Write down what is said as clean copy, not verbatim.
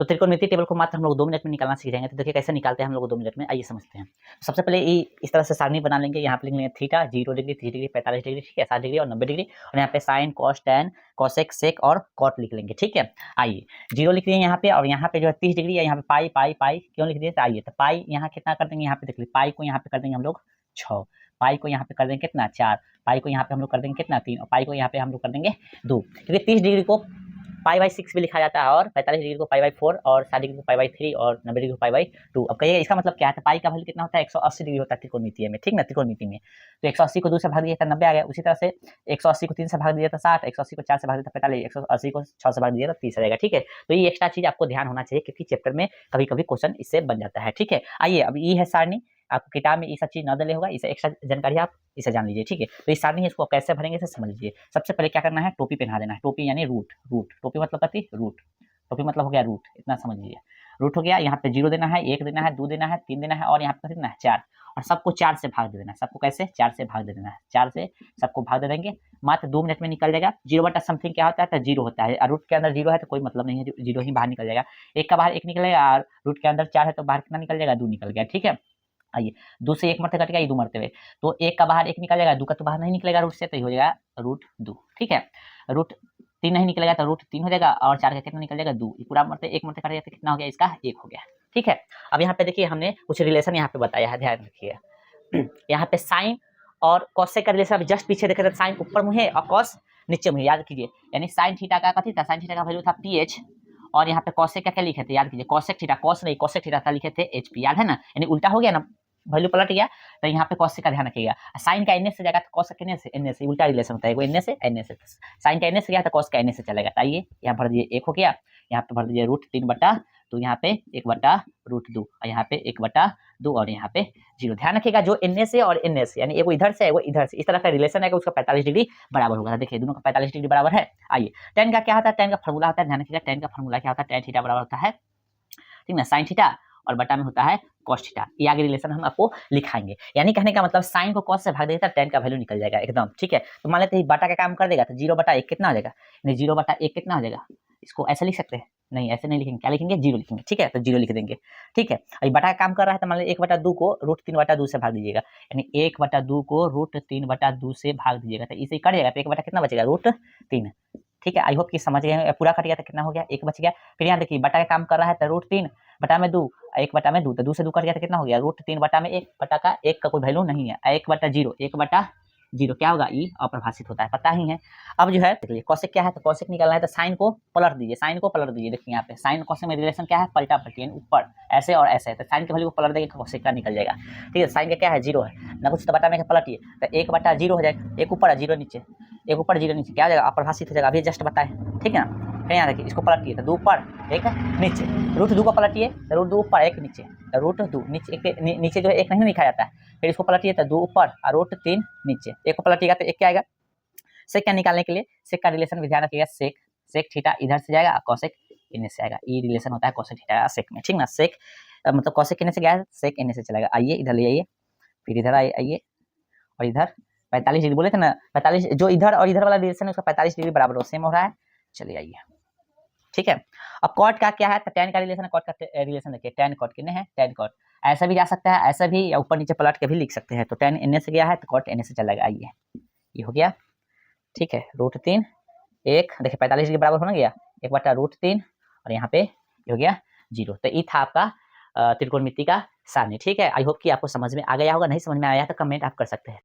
तो त्रिकोणमितीय टेबल को मात्र हम लोग 2 मिनट में निकालना सीख जाएंगे। तो देखिए कैसे निकालते हैं हम लोग 2 मिनट में, आइए समझते हैं। सबसे पहले इस तरह से सारणी बना लेंगे। यहाँ पे लिख लेंगे थीटा 0 डिग्री, 30 डिग्री, 45 डिग्री, ठीक है, 60 डिग्री और 90 डिग्री। और यहाँ पे साइन, कॉस, टैन, कोसेक, सेक और कॉट लिख लेंगे, ठीक है। आइए 0 लिख दिए यहाँ पे, और यहाँ पे जो है 30 डिग्री है, यहाँ पे पाई पाई पाई क्यों लिख दिए, तो आइए तो पाई यहाँ कितना कर देंगे, यहाँ पे देख लीजिए पाई को यहाँ पे कर देंगे हम लोग 6, पाई को यहाँ पे कर देंगे कितना 4, पाई को यहाँ पे हम लोग कर देंगे कितना 3, और पाई को यहाँ पे हम लोग कर देंगे 2, क्योंकि 30 डिग्री को पाई/6 भी लिखा जाता है, और 45 डिग्री को पाई/4, और 60 डिग्री को पाई/3 और 90 डिग्री को पाई/2। अब कहिए इसका मतलब क्या है, तो पाई का वैल्यू कितना होता है 180 डिग्री होता है त्रिकोणमितीय में, ठीक ना, त्रिकोणमिति में। तो 180 को 2 से भाग दिया तो 90 आ गया। उसी तरह से 180 को 3 से भाग दिया तो 60, 180 को 4 से भाग दिया तो 45, 180 को 6 से भाग दिया तो 30 आ जाएगा, ठीक है। तो ये एक्स्ट्रा चीज आपको ध्यान होना चाहिए, क्योंकि चैप्टर में कभी कभी क्वेश्चन इससे बन जाता है, ठीक है। आइए अब ये है सारणी, आपको किताब में ये सब चीज न दले होगा, इसे एक्स्ट्रा जानकारी आप इसे जान लीजिए, ठीक है। तो इस सारणी है, इसको कैसे भरेंगे इसे समझ लीजिए। सबसे पहले क्या करना है, टोपी पहना देना है, टोपी यानी रूट, रूट टोपी मतलब कथी, रूट, टोपी मतलब हो गया रूट, इतना समझ लीजिए। रूट हो गया, यहाँ पे 0 देना है, 1 देना है, 2 देना है, 3 देना है, और यहाँ पे कितना है 4, और सबको 4 से भाग दे देना है। सबको कैसे 4 से भाग दे देना है, 4 से सबको भाग दे देंगे, मात्र 2 मिनट में निकल जाएगा। 0 बटा समथिंग क्या होता है, तो 0 होता है, और रूट के अंदर 0 है तो कोई मतलब नहीं है, 0 ही बाहर निकल जाएगा। 1 का बाहर 1 निकलेगा, और रूट के अंदर 4 है तो बाहर कितना निकल जाएगा, 2 निकल गया, ठीक है। आइए 2 से 1 मरते कटेगा, ये 2 मरते हुए, तो 1 का बाहर 1 निकल जाएगा, 2 का तो बाहर नहीं निकलेगा रूट से, तो ये हो जाएगा रूट 2, ठीक है। रूट 3 नहीं निकलेगा तो रूट 3 हो जाएगा, और 4 का कितना निकल जाएगा 2, ये पूरा मरते 1 मरते कट जाए तो कितना हो गया, इसका 1 हो गया, ठीक है। अब यहाँ पे देखिए हमने कुछ रिलेशन यहाँ पे बताया है, ध्यान रखिए। यहाँ पे साइन और कॉसेक का रिलेशन अभी जस्ट पीछे देखे थे, साइन ऊपर मुँह है और कॉस नीचे मुँह, याद कीजिए। यानी साइन थीटा का कथी था, साइन थीटा का वैल्यू था ph, और यहाँ पे कॉसेक का क्या लिखे थे, याद कीजिए, कॉसेक थीटा, कॉस नहीं कॉसेक थीटा था, लिखे थे hp, याद है ना, यानी उल्टा हो गया ना, वैल्यू पलट गया। तो यहाँ पे कॉस का ध्यान रखिएगा, साइन का एन से जाएगा तो कॉस का एन से उल्टा रिलेशन होता है, वो एन से साइन का एन से गया तो कॉस का एन से चलेगा। तो आइए यहाँ भर दीजिए 1 हो गया, यहाँ पे भर दीजिए रूट 3 बटा, तो यहाँ पे 1 बटा रूट 2, और यहाँ पे 1 बटा 2, और यहाँ पे 0। ध्यान रखिएगा जो एन से और एन से, यानी एगो इधर से है वो इधर से, इस तरह का रिलेशन है कि उसका 45 डिग्री बराबर होगा। देखिए दोनों का 45 डिग्री बराबर है। आइए टेन का क्या होता है, टेन का फॉर्मूला होता है, ध्यान रखिएगा टेन का फॉर्मूला क्या होता है, टेन थीटा बराबर होता है, ठीक ना, साइन थीटा, और बटा में होता है कॉस थीटा। ये आगे रिलेशन हम आपको लिखाएंगे। यानी कहने का मतलब साइन को कॉस से भाग देगा तो टेन का वैल्यू निकल जाएगा एकदम, ठीक है। तो मान लेते हैं बटा का काम कर देगा तो 0 बटा 1 कितना हो जाएगा, यानी 0 बटा 1 कितना हो जाएगा, इसको ऐसे लिख सकते हैं, नहीं ऐसे नहीं लिखेंगे, क्या लिखेंगे 0 लिखेंगे, ठीक है, तो 0 लिख देंगे, ठीक है। अभी बटा का काम कर रहा है तो मान लीजिए 1 बटा 2 को रूट 3 बटा 2 से भाग दीजिएगा, यानी 1 बटा 2 को रूट 3 बटा 2 से भाग दीजिएगा, तो इसे कट जाएगा तो 1 बटा कितना बचेगा, रूट 3, ठीक है। आई होप कि समझ गए, पूरा कट गया तो कितना हो गया, 1 बच गया। फिर यहाँ देखिए बटा का काम कर रहा है तो रूट 3 बटा में 2, 1 बटा में 2, तो 2 से 2 कट गया तो कितना हो गया, रूट 3 बटा में 1, बटा का 1 का कोई वैल्यू नहीं है, 1 बटा 0, 1 बटा 0 क्या होगा, ई अप्रभाषित होता है, पता ही है। अब जो है देखिए कॉसेक क्या है, तो कॉसेक निकालना है तो साइन को पलट दीजिए, साइन को पलट दीजिए। देखिए यहाँ पे साइन कॉसेक में रिलेशन क्या है, पलटा पलटी, यानी ऊपर ऐसे और ऐसे, तो साइन की वैल्यू को पलट देंगे कॉसेक का निकल जाएगा, ठीक है। साइन का क्या है 0 है ना, कुछ तो बटा में पलटिए तो 1 बटा 0 हो जाएगा, 1 ऊपर 0 नीचे, 1 ऊपर 0 नीचे क्या हो जाएगा, अप्रभाषित हो जाएगा, अभी जस्ट बताए, ठीक है ना। फिर यहाँ देखिए इसको पलटिए तो 2 ऊपर 1 नीचे, रूट 2 को पलटिए तो रूट 2 ऊपर 1 नीचे, तो रूट 2 नीचे, नीचे जो है 1 नहीं लिखा जाता है, फिर इसको पलटिए तो 2 ऊपर और रूट 3 नीचे, 1 को पलटिएगा तो 1 क्या आएगा। सेक क्या निकालने के लिए, सेक का रिलेशन भी ध्यान रखिएगा, सेक सेक थीटा इधर से जाएगा, कॉसेक इनने से आएगा, ये रिलेशन होता है कॉसेक थीटा सेक में, ठीक ना। सेक मतलब कॉसेक इनने से गया है, सेक इनने से चलेगा। आइए इधर ले आइए, फिर इधर आइए, और इधर 45 डिग्री बोले थे ना, 45 जो इधर और इधर वाला रिलेशन है उसका 45 डिग्री बराबर हो, सेम हो रहा है। चलिए आइए, ठीक है। अब कॉट का क्या है, तो टेन का रिलेशन है, कॉट का रिलेशन देखिए, टेन कॉट कितने हैं, टेन कॉट ऐसा भी जा सकता है, ऐसा भी, या ऊपर नीचे पलट के भी लिख सकते हैं। तो टेन इनने से गया है तो कॉट इनने से चलेगा। आइए ये हो गया, ठीक है, रूट 3 1 देखिए 45 डिग्री बराबर होना गया, 1 बटा रूट 3, और यहाँ पे ये हो गया 0। तो ये था आपका त्रिकोणमिति का सारणी, ठीक है। आई होप कि आपको समझ में आ गया होगा, नहीं समझ में आया तो कमेंट आप कर सकते हैं।